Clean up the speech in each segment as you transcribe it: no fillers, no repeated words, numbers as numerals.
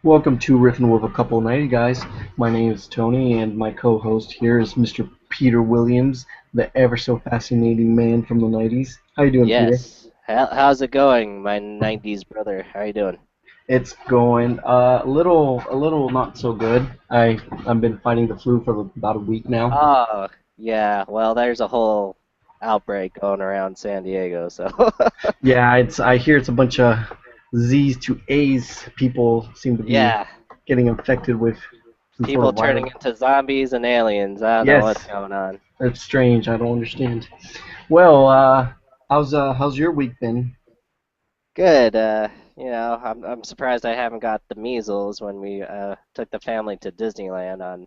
Welcome to Riffin with a couple 90 guys. My name is Tony, and my co-host here is Mr. Peter Williams, the ever so fascinating man from the 90s. How you doing, Peter? Yes. How's it going, my 90s brother? How you doing? It's going a little not so good. I've been fighting the flu for about a week now. Oh, yeah. Well, there's a whole outbreak going around San Diego, so Yeah, I hear it's a bunch of Z's to A's. People seem to be yeah, getting infected with some sort people of turning virus. into zombies and aliens. I don't know what's Yes, going on. it's strange. I don't understand. Well, how's your week been? Good. I'm surprised I haven't got the measles when we took the family to Disneyland on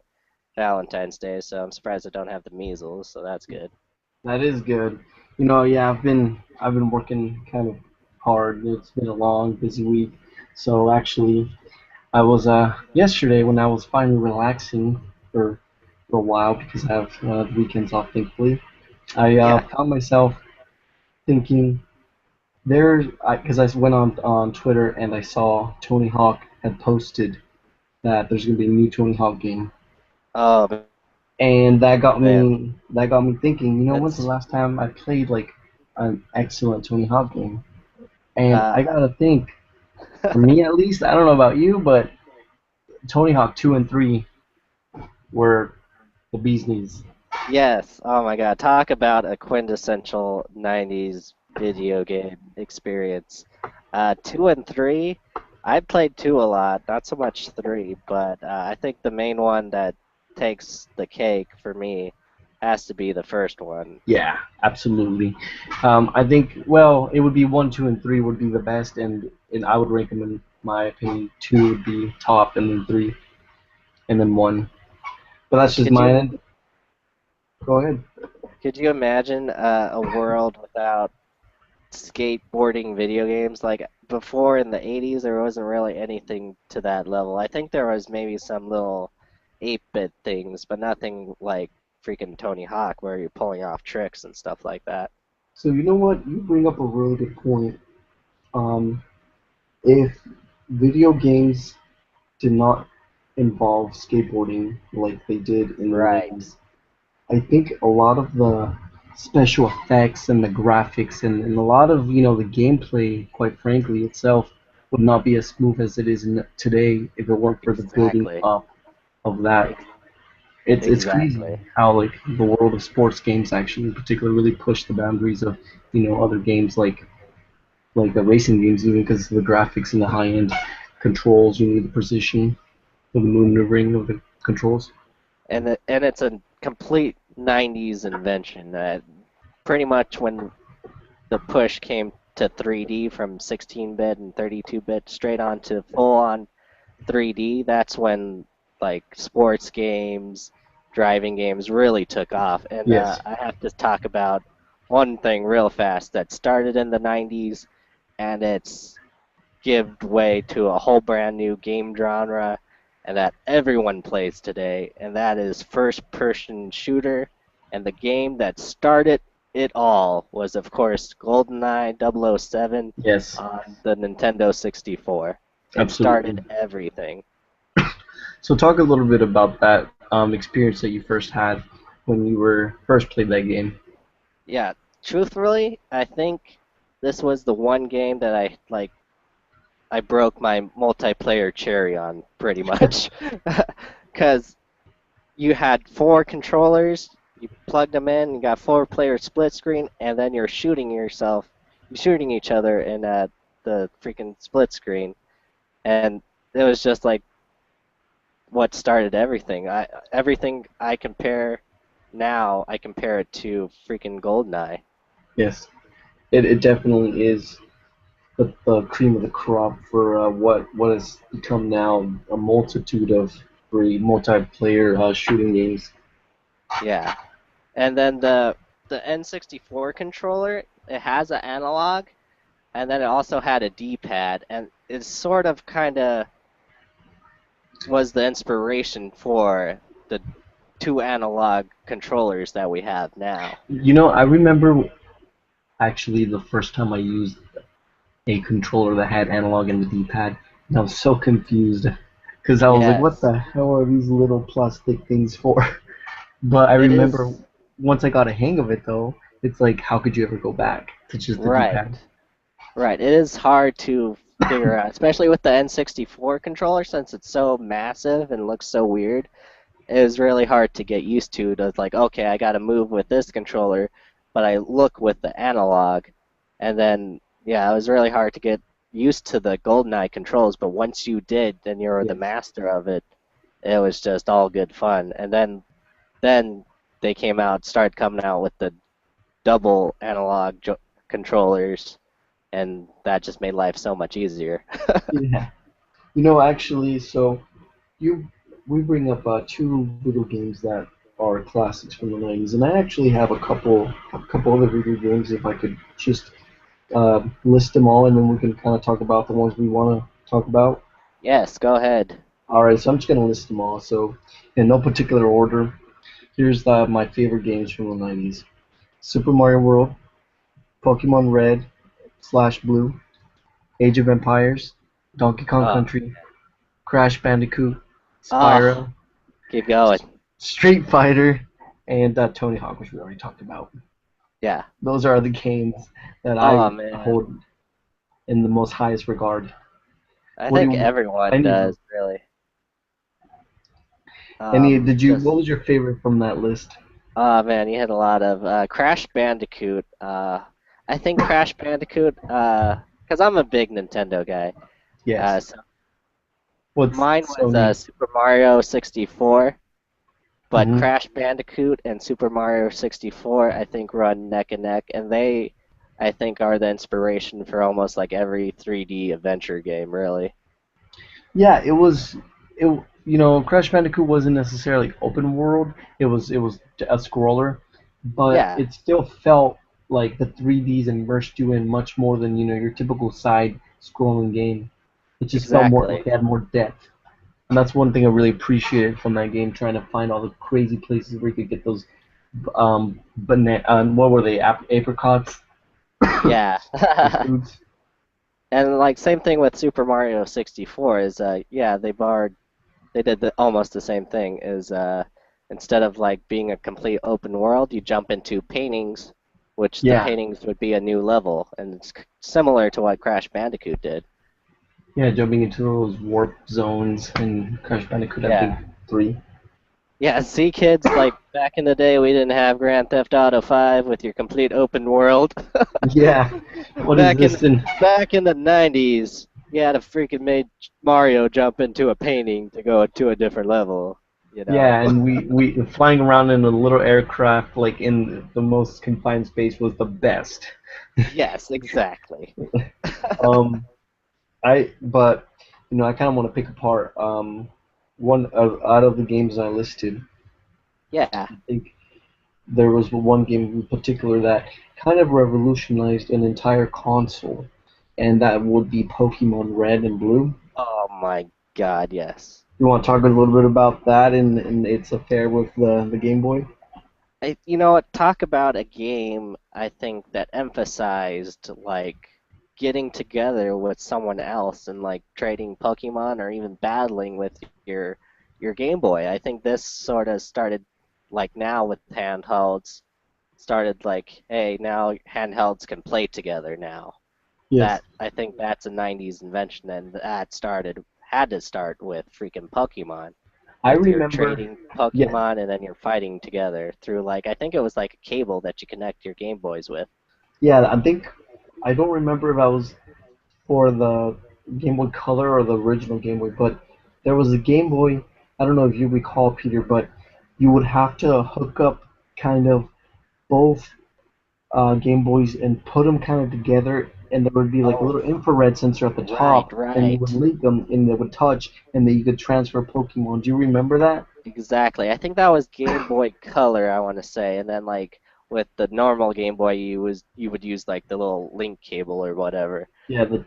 Valentine's Day, so I'm surprised I don't have the measles, so that's good. That is good. Yeah, I've been working kind of hard. It's been a long, busy week. So actually, I was yesterday when I was finally relaxing for a while because I have the weekends off, thankfully. I Yeah. found myself thinking because I went on Twitter and I saw Tony Hawk had posted that there's gonna be a new Tony Hawk game, Oh and man, that got me thinking. When's the it's last time I played like an excellent Tony Hawk game? And uh I gotta think, for me at least, I don't know about you, but Tony Hawk 2 and 3 were the bee's knees. Yes. Oh my God. Talk about a quintessential 90s video game experience. Two and three, I played two a lot, not so much three, but I think the main one that takes the cake for me has to be the first one. Yeah, absolutely. I think, well, it would be 1, 2, and 3 would be the best, and I would rank them in my opinion. 2 would be top, and then 3, and then 1. But that's just Could you mine. Go ahead. could you imagine a world without skateboarding video games? Like before in the 80s, there wasn't really anything to that level. I think there was maybe some little 8-bit things, but nothing like freaking Tony Hawk where you're pulling off tricks and stuff like that. So you know what? You bring up a really good point. Um, if video games did not involve skateboarding like they did in the Right. 90s, I think a lot of the special effects and the graphics and a lot of the gameplay, quite frankly, itself would not be as smooth as it is today if it weren't for the building Exactly. up of that. Ex It's crazy exactly. how like the world of sports games actually in particular really push the boundaries of other games like the racing games even because of the graphics and the high end controls. You need the precision of the maneuvering of the controls. And it's a complete 90s invention. Pretty much when the push came to 3D from 16-bit and 32-bit straight on to full-on 3D, that's when like sports games, driving games really took off. And Yes. I have to talk about one thing real fast that started in the 90s and it's give way to a whole brand new game genre and that everyone plays today, and that is first-person shooter. And the game that started it all was, of course, GoldenEye 007 Yes. on the Nintendo 64. It Absolutely. started everything. So talk a little bit about that experience that you first had when you were first played that game. Yeah, truthfully, I think this was the one game that I broke my multiplayer cherry on pretty much. Because you had four controllers, you plugged them in, you got four-player split screen, and then you're shooting each other in the freaking split screen, and it was just like what started everything. Everything I compare now, I compare it to freaking GoldenEye. Yes, it definitely is the cream of the crop for what has become now a multitude of free multiplayer shooting games. Yeah, and then the N64 controller, it has an analog, and then it also had a D-pad, and it's sort of kind of was the inspiration for the two analog controllers that we have now. I remember actually the first time I used a controller that had analog and the D-pad. And I was so confused because I was like, what Yes, the hell are these little plastic things for? But I it remember is once I got a hang of it though, it's like, how could you ever go back to just the right. D-pad? Right. It is hard to figure out, especially with the N64 controller since it's so massive and looks so weird. It was really hard to get used to like, okay, I got to move with this controller, but I look with the analog. And then, yeah, it was really hard to get used to the GoldenEye controls, but once you did, then you were the Yes. master of it. It was just all good fun. And then they started coming out with the double analog controllers, and that just made life so much easier. Yeah. You know, actually, so you we bring up two video games that are classics from the 90s, and I actually have a couple other video games if I could just list them all, and then we can kind of talk about the ones we want to talk about. Yes, go ahead. All right, so I'm just gonna list them all. So in no particular order, here's my favorite games from the 90s: Super Mario World, Pokemon Red slash Blue, Age of Empires, Donkey Kong Oh, Country, Crash Bandicoot, oh, Spyro, keep going. Street Fighter, and Tony Hawk, which we already talked about. Yeah. Those are the games that I Oh man, hold in the most highest regard. I What do think you? everyone Any? does really. Any? Did you? What Just was your favorite from that list? oh man, you had a lot of Crash Bandicoot. I think Crash Bandicoot. Because I'm a big Nintendo guy. Yes. So What's mine was Sony? Super Mario 64. But Hmm. Crash Bandicoot and Super Mario 64, I think, run neck and neck, and they, I think, are the inspiration for almost like every 3D adventure game, really. Yeah, it was. It Crash Bandicoot wasn't necessarily open world. It was a scroller, but Yeah, it still felt like the 3Ds immersed you in much more than your typical side scrolling game. It just felt more like exactly. it had more depth, and that's one thing I really appreciated from that game. Trying to find all the crazy places where you could get those what were they? Apricots, Yeah. those foods. And like same thing with Super Mario 64 is yeah, they did almost the same thing is instead of like being a complete open world, you jump into paintings, which the Yeah, paintings would be a new level, and it's similar to what Crash Bandicoot did. yeah, jumping into those warp zones and Crash Bandicoot, I think Yeah. 3. Yeah, see, kids, like back in the day, we didn't have Grand Theft Auto 5 with your complete open world. Yeah. What is Back in this in? back in the 90s, you had to freaking made Mario jump into a painting to go to a different level, you know. Yeah, and we flying around in a little aircraft like in the most confined space was the best. Yes, exactly. Um, but I kind of want to pick apart one out of the games I listed. Yeah. I think there was one game in particular that kind of revolutionized an entire console, and that would be Pokemon Red and Blue. Oh my God, yes. You want to talk a little bit about that and its affair with the Game Boy? You know what? Talk about a game I think that emphasized like getting together with someone else and like trading Pokemon or even battling with your Game Boy. I think this sort of started like now with handhelds, started like, hey, now handhelds can play together now. Yes, That I think that's a 90s invention, and that had to start with freaking Pokemon I with your remember. trading Yeah, Pokemon and then you're fighting together through like I think it was like a cable that you connect your Game Boys with. yeah. I don't remember if I was for the Game Boy Color or the original Game Boy, but there was a Game Boy. I don't know if you recall, Peter, but you would have to hook up kind of both Game Boys and put them kind of together, and there would be like a Oh, little infrared sensor at the right, top, and you would right. link them, and they would touch, and then you could transfer Pokemon. Do you remember that? Exactly. I think that was Game Boy Color, I want to say, and then like with the normal Game Boy, you would use like the little link cable or whatever. Yeah, the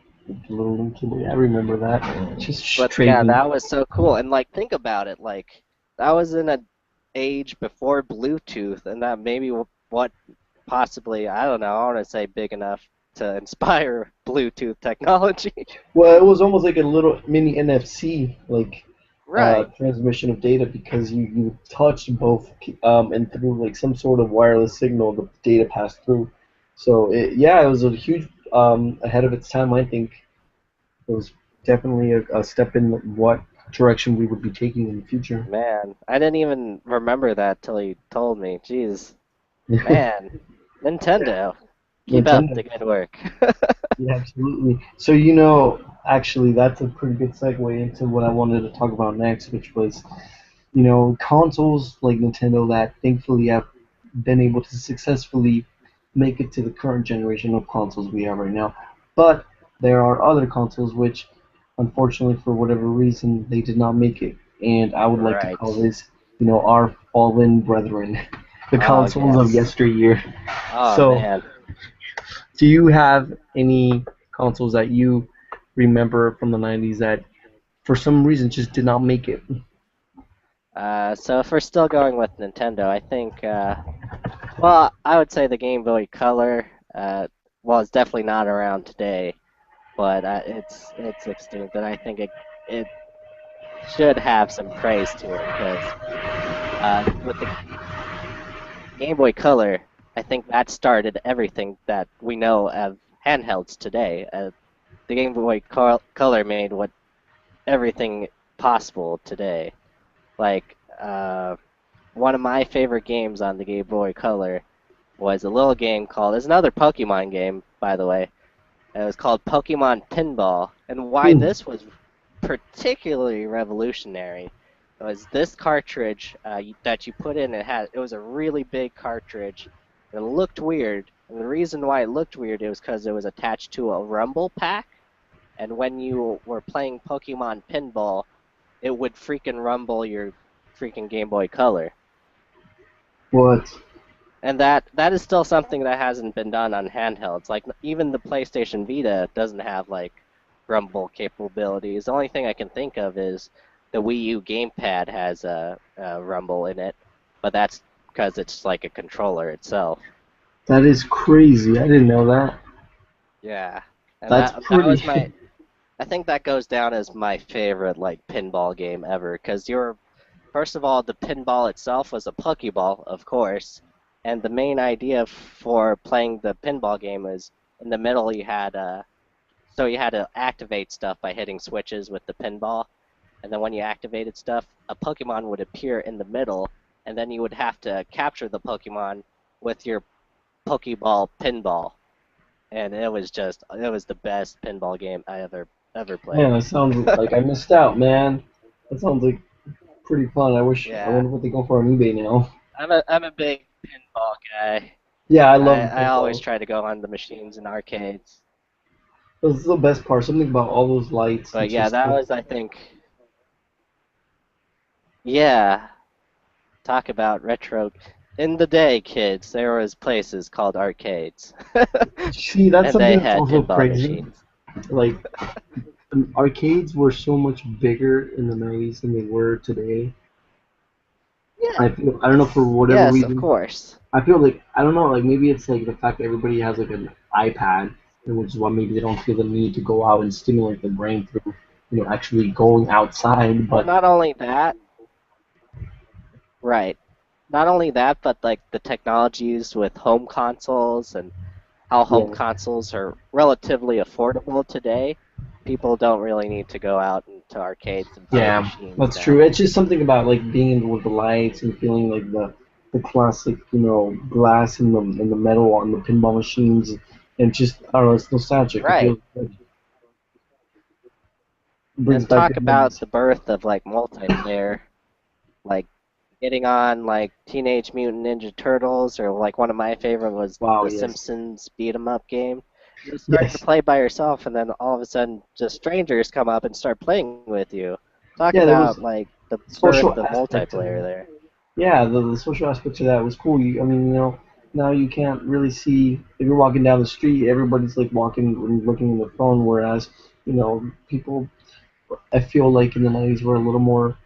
little link cable. Yeah, I remember that. Just But yeah, trading. that was so cool. And like think about it, like that was in a age before Bluetooth, and that maybe what possibly I don't know. I want to say big enough. to inspire Bluetooth technology. Well, it was almost like a little mini NFC, like Right, transmission of data because you touched both and through like some sort of wireless signal, the data passed through. So yeah, it was a huge ahead of its time. I think it was definitely a step in what direction we would be taking in the future. man. I didn't even remember that till you told me. Jeez, man. Nintendo, keep up Nintendo. the good work. Yeah, absolutely. So, actually, that's a pretty good segue into what I wanted to talk about next, which was, consoles like Nintendo that thankfully have been able to successfully make it to the current generation of consoles we have right now. But there are other consoles which, unfortunately, for whatever reason, they did not make it. And I would like to call Right. this, our fallen brethren, the Oh, consoles of yes. yesteryear. Oh, So, man. do you have any consoles that you remember from the 90s that for some reason just did not make it? So if we're still going with Nintendo, I think, well, I would say the Game Boy Color, well, it's definitely not around today, but it's extinct, and I think it should have some praise to it because with the Game Boy Color, I think that started everything that we know of handhelds today. The Game Boy Color made what everything possible today. Like one of my favorite games on the Game Boy Color was a little game called. It's another Pokemon game, by the way. It was called Pokemon Pinball, and why Hmm. this was particularly revolutionary was this cartridge that you put in. It was a really big cartridge. It looked weird, and the reason why it looked weird was because it was attached to a rumble pack. And when you were playing Pokemon Pinball, it would freaking rumble your freaking Game Boy Color. What? And that is still something that hasn't been done on handhelds. Like even the PlayStation Vita doesn't have like rumble capabilities. The only thing I can think of is the Wii U gamepad has a rumble in it, but that's because it's like a controller itself. That is crazy. I didn't know that. Yeah. And That's that pretty. was my I think that goes down as my favorite like pinball game ever because you're first of all, the pinball itself was a Pokeball, of course, and the main idea for playing the pinball game was in the middle you had so you had to activate stuff by hitting switches with the pinball, and then when you activated stuff, a Pokemon would appear in the middle, and then you would have to capture the Pokemon with your Pokeball pinball, and it was the best pinball game I ever played. Man, that sounds like I missed out, man. That sounds like pretty fun. I Yeah, wonder what they go for on eBay now. I'm a big pinball guy. Yeah, I love I always pinball. try to go on the machines in arcades. That's the best part. Something about all those lights and But yeah, just that was, I think, yeah, talk about retro. In the day, kids, there was places called arcades, see, that's and something they that's had also pinball crazy. machines. Like arcades were so much bigger in the 90s than they were today. I don't know for whatever Yes, of reason. course. I feel like I don't know, like maybe it's like the fact that everybody has like an iPad, and which is why maybe they don't feel the need to go out and stimulate the brain through, actually going outside. Well, But not only that, right. Not only that, but like the technologies with home consoles and how home yeah, consoles are relatively affordable today. People don't really need to go out into arcades and play yeah, machines that's true. now. It's just something about like being in with the lights and feeling like the classic, glass and the metal on the pinball machines, and just I don't know, it's nostalgic. It Right. feels good. It brings And back talk good about memories. the birth of like multiplayer, like getting on like Teenage Mutant Ninja Turtles, or like one of my favorite was Wow, the yes, Simpsons beat 'em up game. You start to yes, play by yourself, and then all of a sudden, just strangers come up and start playing with you. Talk yeah. There was about like the birth social of aspect to multiplayer that. there. Yeah, the social aspect to that was cool. I mean, now you can't really see if you're walking down the street, everybody's like walking and looking in their phone, whereas, people, I feel like in the 90s were a little more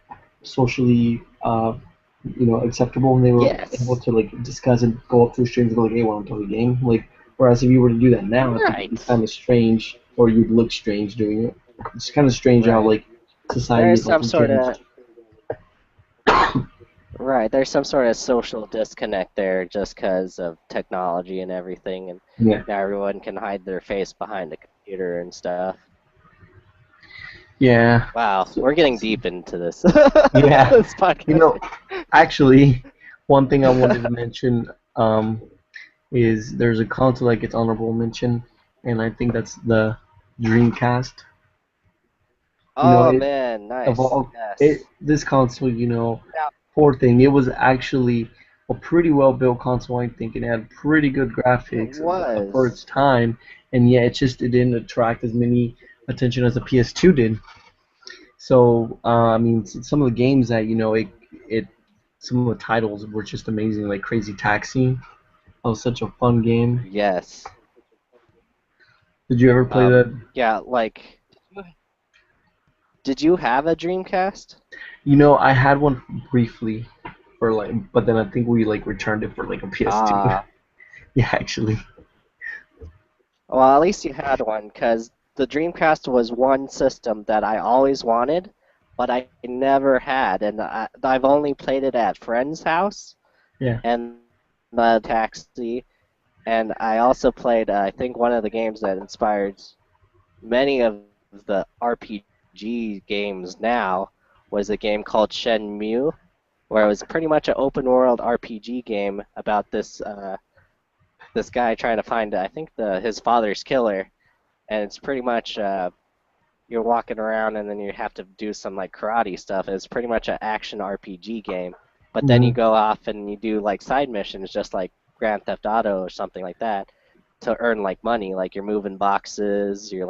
socially, acceptable, and they were able Yes. to like discuss and go up to a stranger and go like, hey, want to play a game? Like, Whereas if you were to do that now, I think it'd be Right. kind of strange, or you'd look strange doing it. It's kind of strange how Right. like society There's has some also sort of changed. right. There's some sort of social disconnect there just because of technology and everything, and Yeah, now everyone can hide their face behind a computer and stuff. yeah, Wow, so, we're getting deep into this yeah. this You podcast. know, actually, one thing I wanted to mention is there's a console that gets honorable mention, and I think that's the Dreamcast. You know, Oh it man, of nice. all it Yes. this console, you know, Now, poor thing, it was actually a pretty well built console, I think. It had pretty good it graphics for its was. time, and yet it didn't attract as many attention as the PS2 did. So, I mean, some of the games that it some of the titles were just amazing, like Crazy Taxi. That was such a fun game. Yes. Did you ever play that? Yeah, like, did you have a Dreamcast? You know, I had one briefly for like, but then I think we like returned it for like a PS2. Ah, Yeah, actually. well, at least you had one, because the Dreamcast was one system that I always wanted, but I never had, and I've only played it at friends' house Yeah. and the taxi, and I also played, I think one of the games that inspired many of the RPG games now was a game called Shenmue, where it was pretty much an open world RPG game about this guy trying to find I think the his father's killer, and it's pretty much you're walking around and then you have to do some like karate stuff. It's pretty much an action RPG game, but then you Hmm. go off and you do like side missions just like Grand Theft Auto or something like that to earn like money. Like you're moving boxes, you're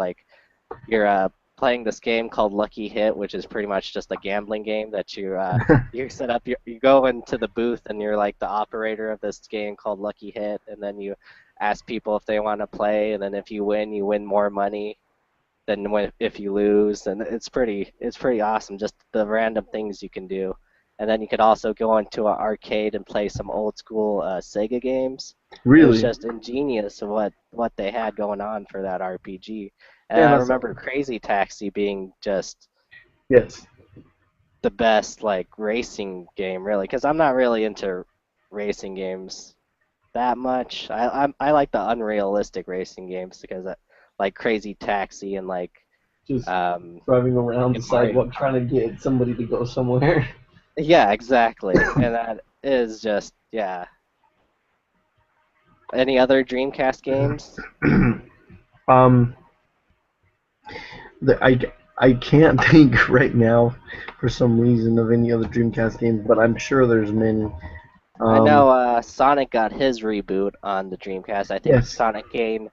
playing this game called Lucky Hit, which is pretty much just a gambling game that you set up. You go into the booth and you're like the operator of this game called Lucky Hit, and then you ask people if they want to play, and then if you win more money than if you lose, and it's pretty awesome. Just the random things you can do, and then you could also go into an arcade and play some old school Sega games. It was Really? just ingenious what they had going on for that RPG. And Yeah, I that's remember Crazy Taxi being just yes. the best like racing game, really, because I'm not really into racing games that much. I like the unrealistic racing games because like Crazy Taxi and Just um driving around the and Mario sidewalk trying Kart. to get somebody to go somewhere. Yeah, exactly. And that is just yeah. Any other Dreamcast games? um, the, I can't think right now for some reason of any other Dreamcast games, but I'm sure there's many. I Um, know Sonic got his reboot on the Dreamcast. I think yes. Sonic gained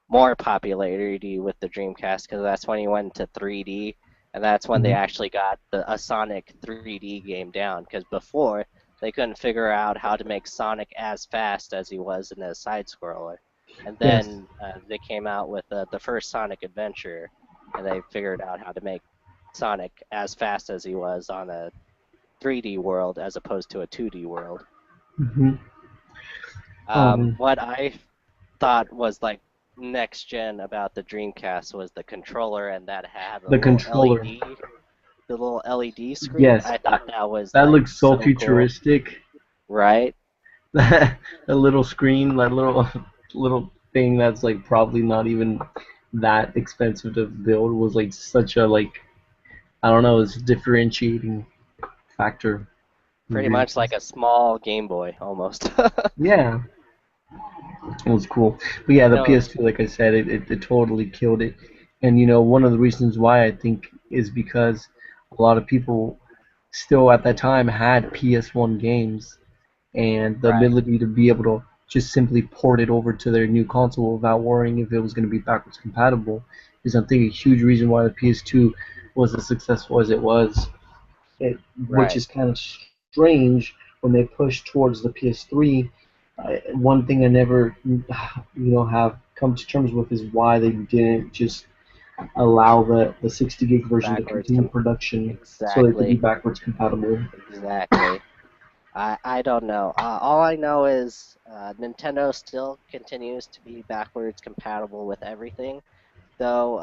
more popularity with the Dreamcast because that's when he went to 3D, and that's when they Hmm. actually got a Sonic 3D game down. Because before they couldn't figure out how to make Sonic as fast as he was in a side scroller, and Yes. then they came out with the first Sonic Adventure, and they figured out how to make Sonic as fast as he was on a 3D world as opposed to a 2D world. Hmm. Um, What I thought was like next gen about the Dreamcast was the controller and that had a the little controller. LED, the little LED screen. Yes, I thought that was that like looks so so cool, futuristic. right? That little screen, that little little thing that's like probably not even that expensive to build was like such a like I don't know, it's a differentiating factor in Pretty much like Dreamcast. a small Game Boy almost. Yeah, it was cool. But yeah, I the know, PS2, like I said, it totally killed it. And you know, one of the reasons why I think is because a lot of people still at that time had PS1 games and the right, ability to be able to just simply port it over to their new console without worrying if it was going to be backwards compatible is I think a huge reason why the PS2 was as successful as it was. Which right. is kind of strange when they push towards the PS3. One thing I never, have come to terms with is why they didn't just allow the 60 gig version to Backwards continue production so they could be exactly, backwards compatible. exactly. I don't know. All I know is Nintendo still continues to be backwards compatible with everything. Though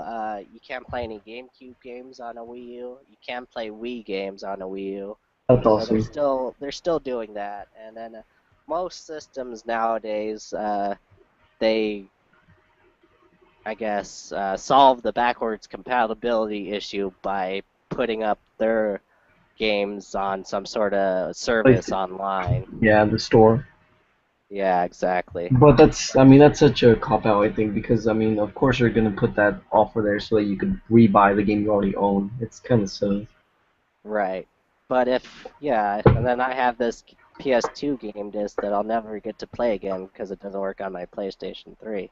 you can't play any GameCube games on a Wii U. You can play Wii games on a Wii U. That's So awesome. they're still doing that. And then most systems nowadays they I guess solve the backwards compatibility issue by putting up their games on some sort of service Like, online. yeah, the store. Yeah, exactly. But that's, I mean, that's such a cop out, I think, because I mean, of course, you're gonna put that offer there so that you could rebuy the game you already own. It's kind of silly. Right. But yeah, and then I have this PS2 game disc that I'll never get to play again because it doesn't work on my PlayStation 3.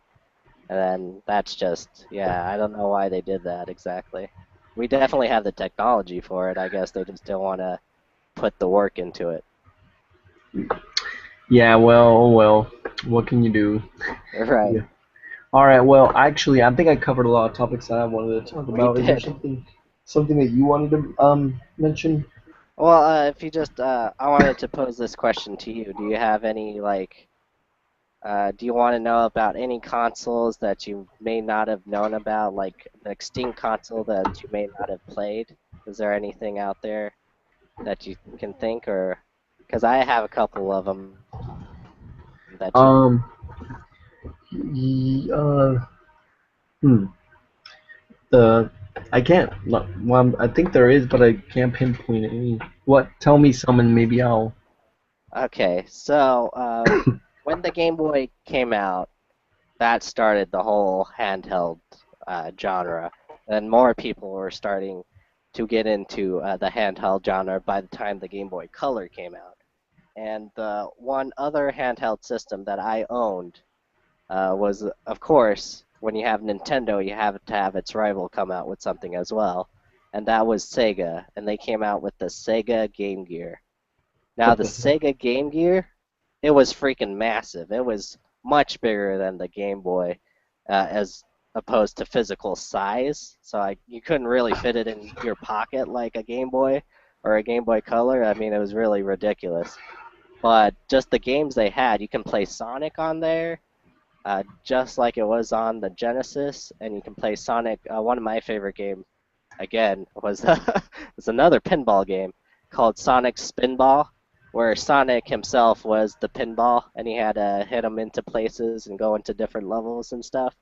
And then that's just, yeah, I don't know why they did that exactly. We definitely have the technology for it. I guess they just don't want to put the work into it. Yeah, well, oh well, what can you do? Right. Yeah. All right, well, actually, I think I covered a lot of topics that I wanted to talk We about. Is there did. something that you wanted to mention? Well, if you just, I wanted to pose this question to you. Do you have any, like, do you want to know about any consoles that you may not have known about, like an extinct console that you may not have played? Is there anything out there that you can think, or because I have a couple of them that you Um, y- uh, hmm. The I can't. Well, I think there is, but I can't pinpoint any. What? Tell me some, and maybe I'll. Okay, so when the Game Boy came out, that started the whole handheld genre, and more people were starting to get into the handheld genre by the time the Game Boy Color came out. And the one other handheld system that I owned was, of course, when you have Nintendo, you have to have its rival come out with something as well, and that was Sega, and they came out with the Sega Game Gear. Now, What the the heck? Sega Game Gear, it was freaking massive. It was much bigger than the Game Boy, as opposed to physical size. So you couldn't really fit it in your pocket like a Game Boy or a Game Boy Color. I mean, it was really ridiculous. But just the games they had, you can play Sonic on there, just like it was on the Genesis, and you can play Sonic. One of my favorite games again was was another pinball game called Sonic Spinball, where Sonic himself was the pinball, and he had to hit them into places and go into different levels and stuff.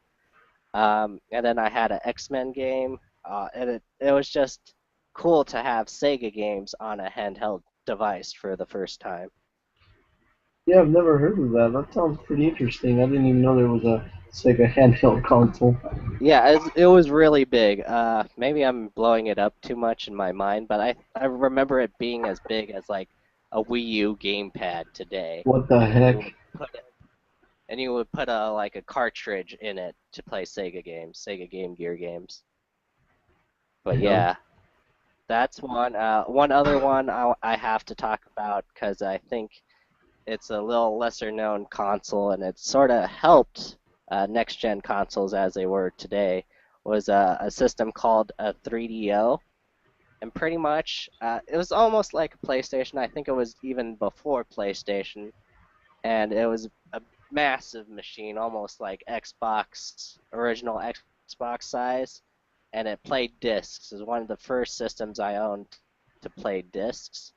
And then I had an X-Men game, and it was just cool to have Sega games on a handheld device for the first time. Yeah, I've never heard of that. That sounds pretty interesting. I didn't even know there was a Sega handheld console. Yeah, it was really big. Maybe I'm blowing it up too much in my mind, but I remember it being as big as like a Wii U gamepad today, What the and heck? you would put a like a cartridge in it to play Sega games, Sega Game Gear games. But Damn. yeah, that's one. One other one I have to talk about because I think it's a little lesser known console, and it sort of helped next gen consoles as they were today. Was a system called a 3DO, and pretty much it was almost like a PlayStation. I think it was even before PlayStation, and it was a massive machine, almost like Xbox, original Xbox size, and it played discs. It was one of the first systems I owned to play discs,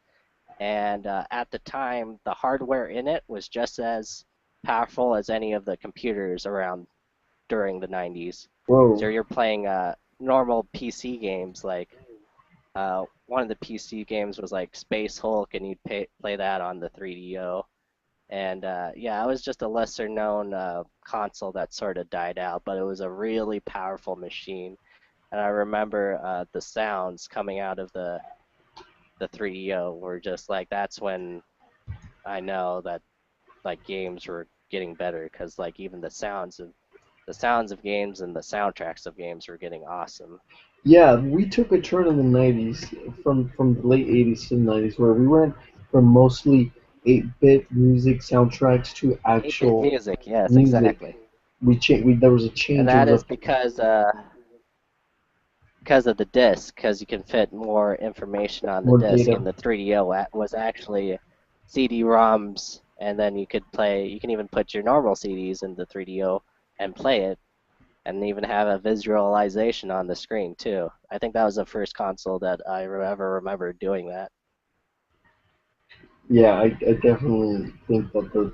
and at the time, the hardware in it was just as powerful as any of the computers around during the 90s. So Whoa. you're playing normal PC games like one of the PC games was like Space Hulk, and play that on the 3DO. And yeah, it was just a lesser known console that sort of died out, but it was a really powerful machine. And I remember the sounds coming out of the 3DO were just like that's when I know that like games were getting better because like even the sounds of games and the soundtracks of games were getting awesome. Yeah, we took a turn in the '90s, from the late '80s to the '90s, where we went from mostly 8-bit music soundtracks to 8-bit actual music, yes, music. exactly. We there was a And change. It that was a is because of the disc, because you can fit more information on the more disc, data. and the 3DO was actually CD-ROMs, and then you could play. You can even put your normal CDs into 3DO and play it, and even have a visualization on the screen too. I think that was the first console that I ever remember doing that. Yeah, I definitely think that the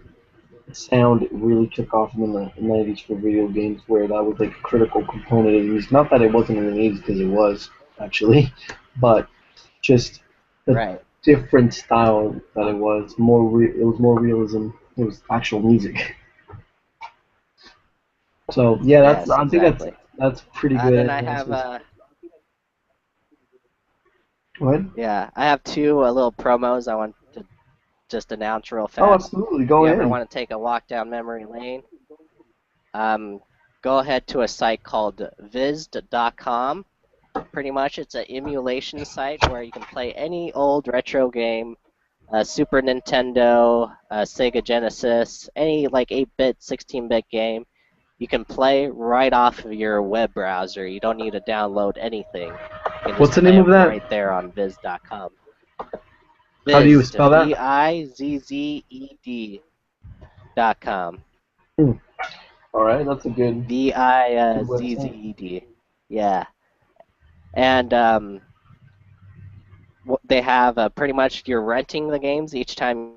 sound really took off in the 90s for video games, where that was like a critical component of music. Not that it wasn't in the 80s, because it was, actually, but just the Right. different style that it was. It was more realism. It was actual music. So yeah, Yes, I think exactly. that's pretty good Then I have analysis. Go ahead. yeah, I have two little promos I want to just announce real Oh, fast. absolutely. If Go you ever ahead. want to take a walk down memory lane, um, go ahead to a site called viz.com. Pretty much, it's an emulation site where you can play any old retro game, Super Nintendo, Sega Genesis, any like 8-bit, 16-bit game. You can play right off of your web browser. You don't need to download anything. You can What's just the play name of them that? right there on viz.com. How do you Viz, spell that? Vizzed.com. Hmm. All right, that's a good website. Vizzed. Yeah. And they have pretty much you're renting the games each time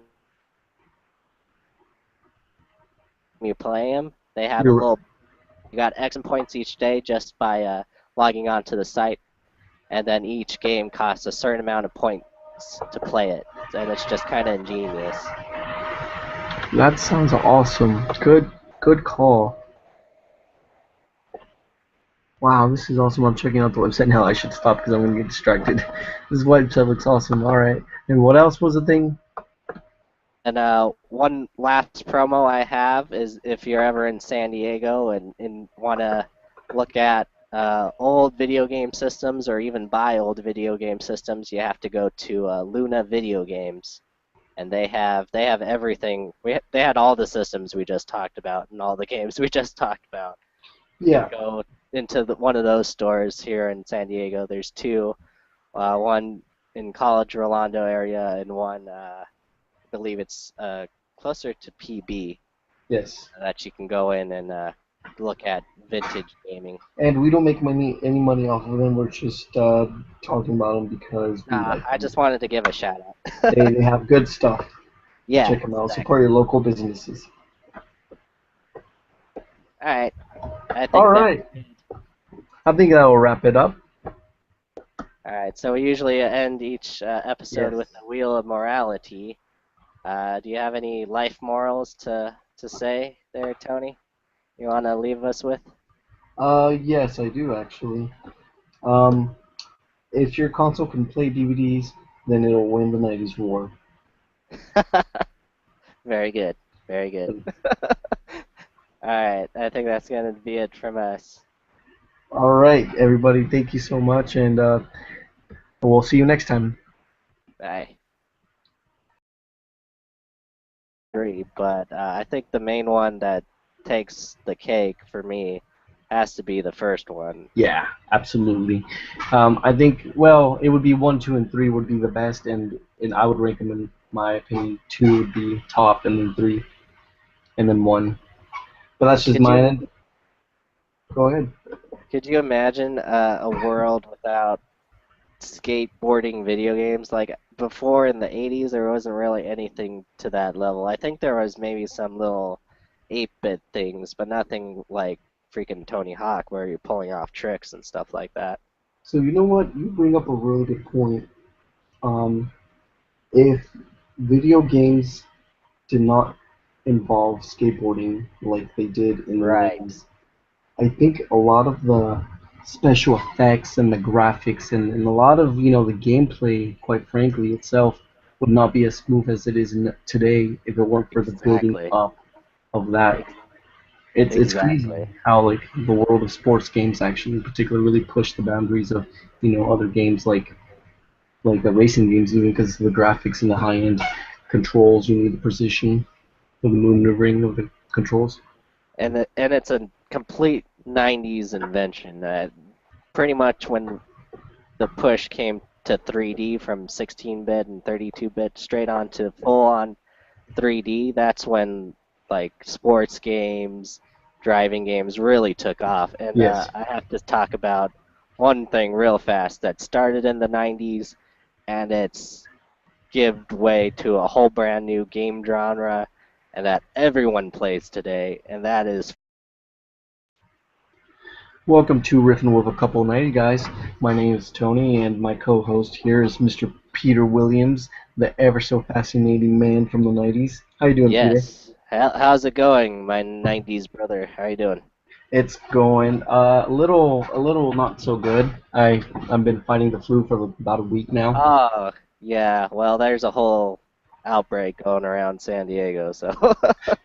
you play them. They have a You're little, you got X points each day just by logging onto the site, and then each game costs a certain amount of points to play it. And it's just kind of ingenious. That sounds awesome. Good call. Wow, this is awesome. I'm checking out the website now. I should stop because I'm gonna get distracted. This website looks awesome. All right. And what else was the thing? And one last promo I have is if you're ever in San Diego and want to look at old video game systems or even buy old video game systems, you have to go to Luna Video Games, and they have everything. They had all the systems we just talked about and all the games we just talked about. You can Yeah. go into one of those stores here in San Diego. There's two, one in College Rolando area and one believe it's closer to PB Yes. that you can go in and look at vintage gaming. And we don't make any money off of them. We're just talking about them because we like I them. just wanted to give a shout out. They have good stuff. Yeah, Check them out. exactly. Support your local businesses. All right, I All think that. right. I think that will wrap it up. All right, so we usually end each episode Yes. with the wheel of morality. Do you have any life morals to say there, Tony? You want to leave us with? Yes, I do actually. Um, if your console can play DVDs, then it'll win the '90s war. Very good. Very good. All right, I think that's going to be it from us. All right, everybody. Thank you so much, and we'll see you next time. Bye. Agree, but I think the main one that takes the cake for me has to be the first one. Yeah, absolutely. I think well, it would be one, two, and three would be the best, and I would rank them in my opinion. Two would be top, and then three, and then one. But that's just Could my you end. Go ahead. could you imagine a world without skateboarding video games? Like before in the 80s, there wasn't really anything to that level. I think there was maybe some little 8-bit things, but nothing like freaking Tony Hawk where you're pulling off tricks and stuff like that. So you know what? You bring up a really good point. Um, if video games did not involve skateboarding like they did in the Right. 90s, I think a lot of the special effects and the graphics and a lot of the gameplay, quite frankly, itself would not be as smooth as it is today if it weren't for the building Exactly. up of that. Ex- It's crazy exactly. how like the world of sports games actually, in particular, really push the boundaries of other games like the racing games, even because of the graphics and the high end controls. You need the precision of the maneuvering of the controls. And it's a complete 90s invention. Pretty much when the push came to 3D from 16-bit and 32-bit straight on to full-on 3D. That's when like sports games, driving games really took off. And Yes. I have to talk about one thing real fast that started in the 90s and it's give way to a whole brand new game genre and that everyone plays today, and that is Welcome to Riffin with a couple of 90 guys. My name is Tony, and my co-host here is Mr. Peter Williams, the ever so fascinating man from the 90s. How you doing, Peter? yes. How's it going, my 90s brother? How you doing? It's going a little not so good. I've been fighting the flu for about a week now. Oh, yeah. Well, there's a whole outbreak going around San Diego, so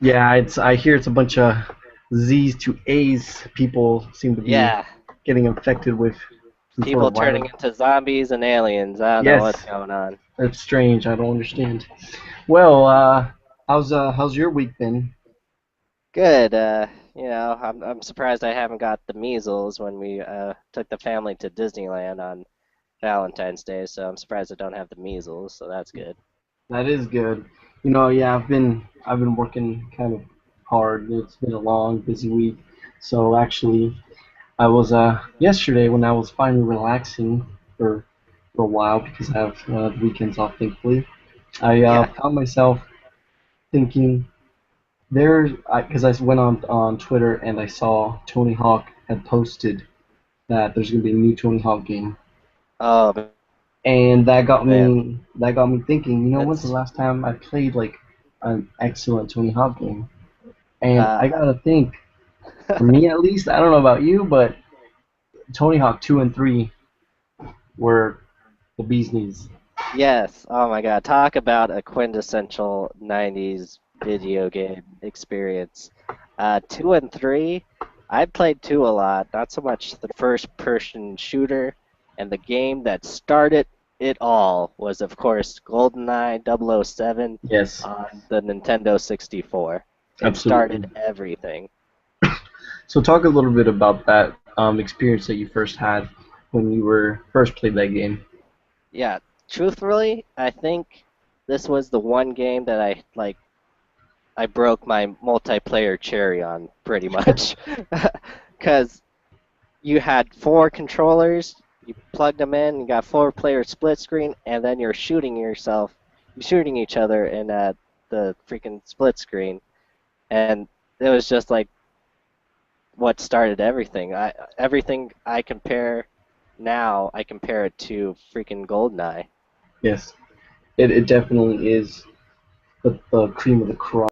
Yeah, I hear it's a bunch of Z's to A's. People seem to be yeah. getting infected with some sort People of turning virus. into zombies and aliens. I don't know what's Yes, going on. it's strange. I don't understand. Well, how's your week been? Good. I'm surprised I haven't got the measles when we took the family to Disneyland on Valentine's Day, so I'm surprised I don't have the measles, so that's good. That is good. Yeah, I've been working kind of hard. It's been a long, busy week. So actually, I was yesterday when I was finally relaxing for a while because I have the weekends off, thankfully. I Yeah. found myself thinking because I went on Twitter and I saw Tony Hawk had posted that there's gonna be a new Tony Hawk game, Oh and man, that got me thinking. When's the that's last time I played like an excellent Tony Hawk game? And uh I gotta think, for me at least, I don't know about you, but Tony Hawk 2 and 3 were the bee's knees. yes. Oh my God, talk about a quintessential 90s video game experience. 2 and 3, I played 2 a lot, not so much the first person shooter, and the game that started it all was of course GoldenEye 007 Yes, on the Nintendo 64. It absolutely. started everything. So talk a little bit about that experience that you first had when you were first played that game. Yeah, truthfully, I think this was the one game that I broke my multiplayer cherry on pretty much. Because you had 4 controllers, you plugged them in, you got 4-player split screen, and then you're shooting each other in the freaking split screen. And it was just like what started everything. Everything I compare now, I compare it to freaking GoldenEye. Yes, it definitely is the cream of the crop.